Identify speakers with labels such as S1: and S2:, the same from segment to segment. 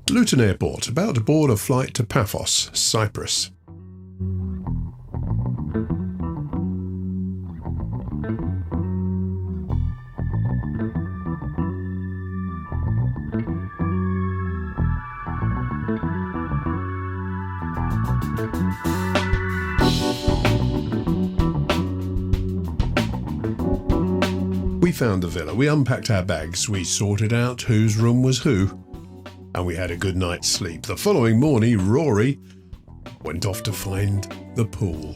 S1: Luton Airport, about to board a flight to Paphos, Cyprus. We found the villa, we unpacked our bags, we sorted out whose room was who, and we had a good night's sleep. The following morning, Rory went off to find the pool.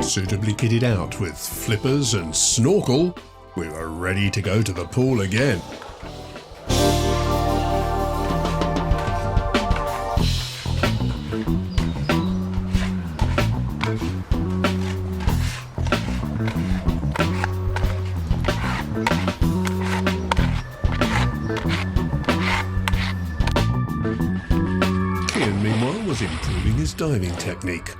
S1: Suitably kitted out with flippers and snorkel, we were ready to go to the pool again. Ian, meanwhile, was improving his diving technique.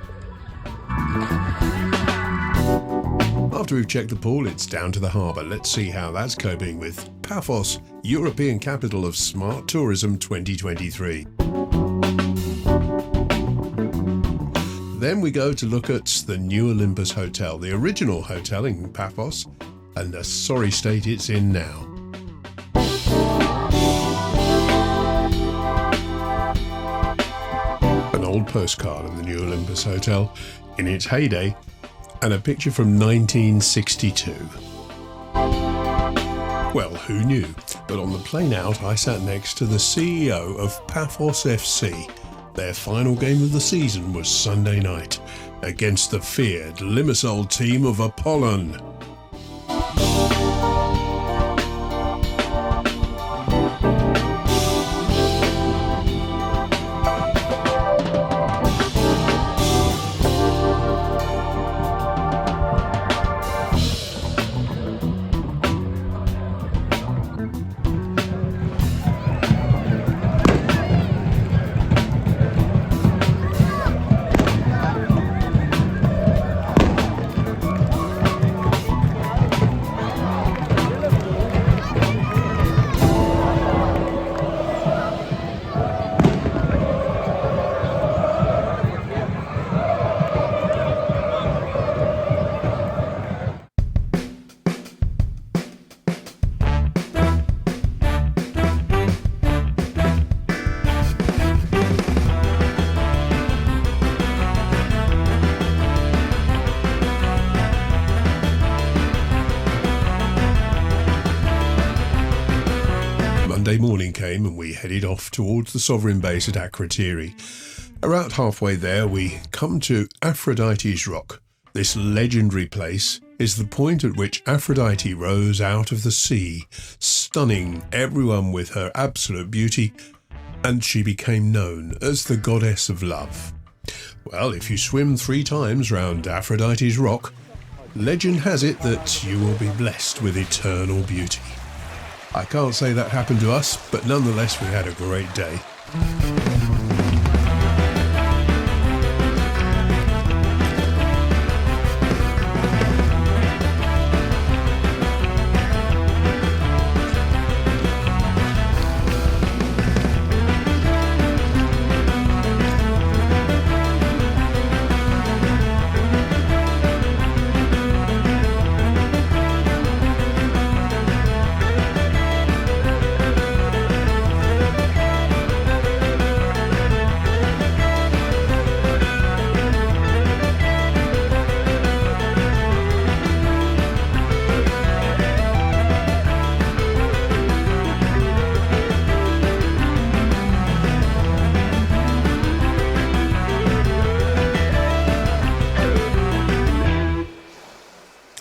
S1: After we've checked the pool, it's down to the harbour. Let's see how that's coping with Paphos, European Capital of Smart Tourism 2023. Then we go to look at the New Olympus Hotel, the original hotel in Paphos, and the sorry state it's in now. An old postcard of the New Olympus Hotel in its heyday, and a picture from 1962. Well, who knew? But on the plane out, I sat next to the CEO of Paphos FC. Their final game of the season was Sunday night against the feared Limassol team of Apollon. Monday morning came and we headed off towards the sovereign base at Akrotiri. About halfway there, we come to Aphrodite's Rock. This legendary place is the point at which Aphrodite rose out of the sea, stunning everyone with her absolute beauty, and she became known as the goddess of love. Well, if you swim 3 times round Aphrodite's Rock, legend has it that you will be blessed with eternal beauty. I can't say that happened to us, but nonetheless we had a great day.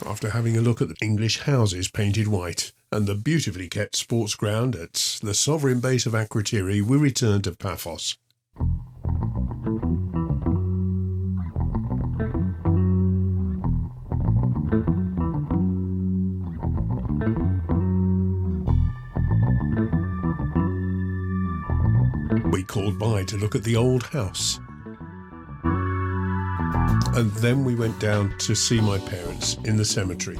S1: After having a look at the English houses painted white and the beautifully kept sports ground at the sovereign base of Akrotiri, we returned to Paphos. We called by to look at the old house. And then we went down to see my parents in the cemetery.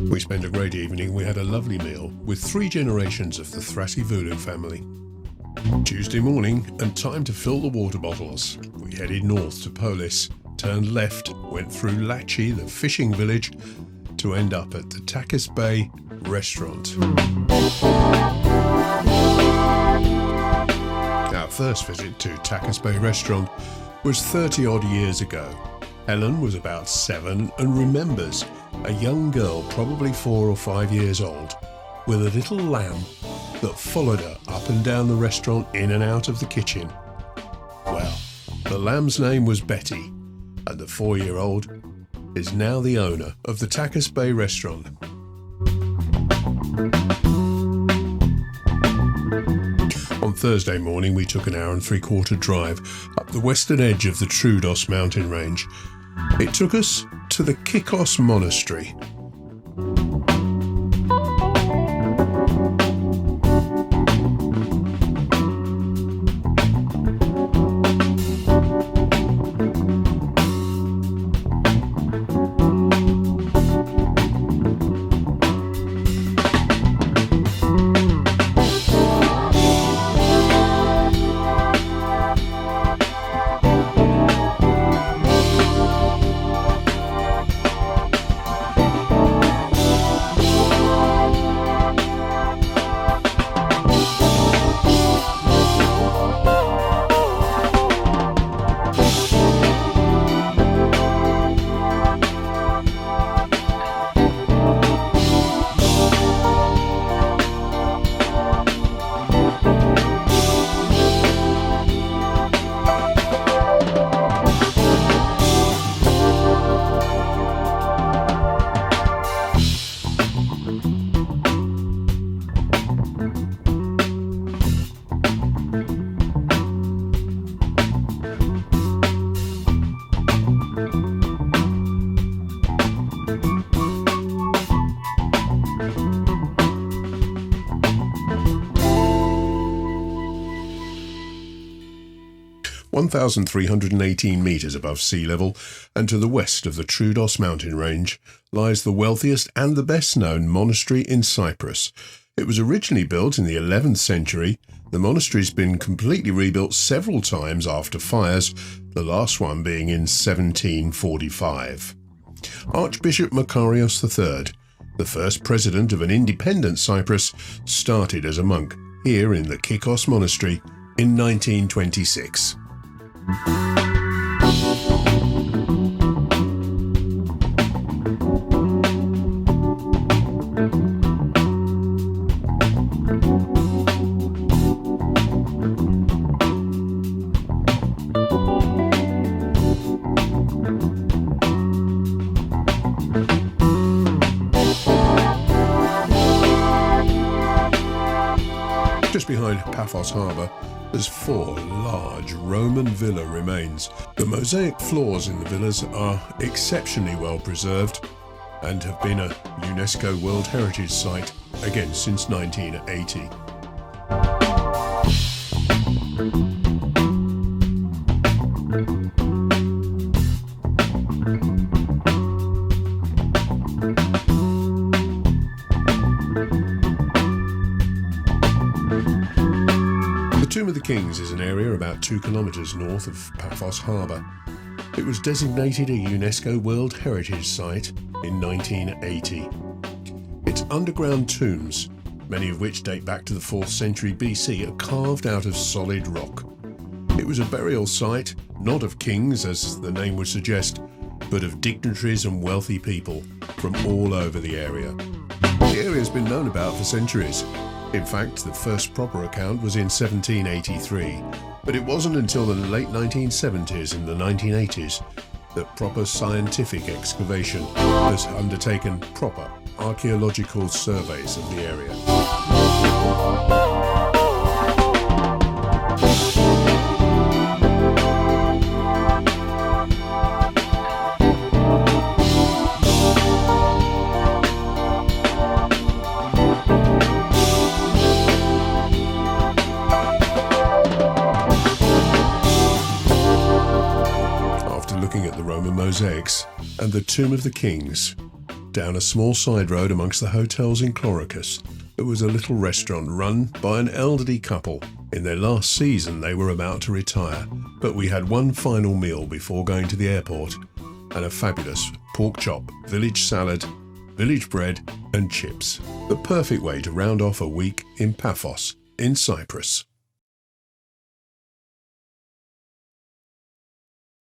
S1: We spent a great evening. We had a lovely meal with 3 generations of the Thrasivulu family. Tuesday morning, and time to fill the water bottles. We headed north to Polis, turned left, went through Lachi, the fishing village, to end up at the Takis Bay restaurant. Our first visit to Takis Bay restaurant was 30 odd years ago. Helen was about 7 and remembers a young girl, probably 4 or 5 years old, with a little lamb that followed her up and down the restaurant, in and out of the kitchen. Well, the lamb's name was Betty, and the 4-year-old is now the owner of the Takis Bay restaurant. On Thursday morning, we took an hour and 3/4 drive up the western edge of the Troodos mountain range. It took us to the Kikos Monastery. (1,318 metres above sea level, and to the west of the Troodos mountain range, lies the wealthiest and the best-known monastery in Cyprus. It was originally built in the 11th century. The monastery's been completely rebuilt several times after fires, the last one being in 1745. Archbishop Makarios III, the first president of an independent Cyprus, started as a monk here in the Kikos Monastery in 1926. Just behind Paphos harbour, there's 4 large Roman villa remains. The mosaic floors in the villas are exceptionally well preserved and have been a UNESCO World Heritage Site again since 1980. The Tomb of the Kings is an area about 2 kilometres north of Paphos harbour. It was designated a UNESCO World Heritage Site in 1980. Its underground tombs, many of which date back to the 4th century BC, are carved out of solid rock. It was a burial site, not of kings as the name would suggest, but of dignitaries and wealthy people from all over the area. The area has been known about for centuries. In fact, the first proper account was in 1783, but it wasn't until the late 1970s and the 1980s that proper scientific excavation has undertaken proper archaeological surveys of the area. the Roman mosaics, and the Tomb of the Kings. Down a small side road amongst the hotels in Cloricus, there was a little restaurant run by an elderly couple. In their last season they were about to retire, but we had one final meal before going to the airport, and a fabulous pork chop, village salad, village bread and chips. The perfect way to round off a week in Paphos in Cyprus.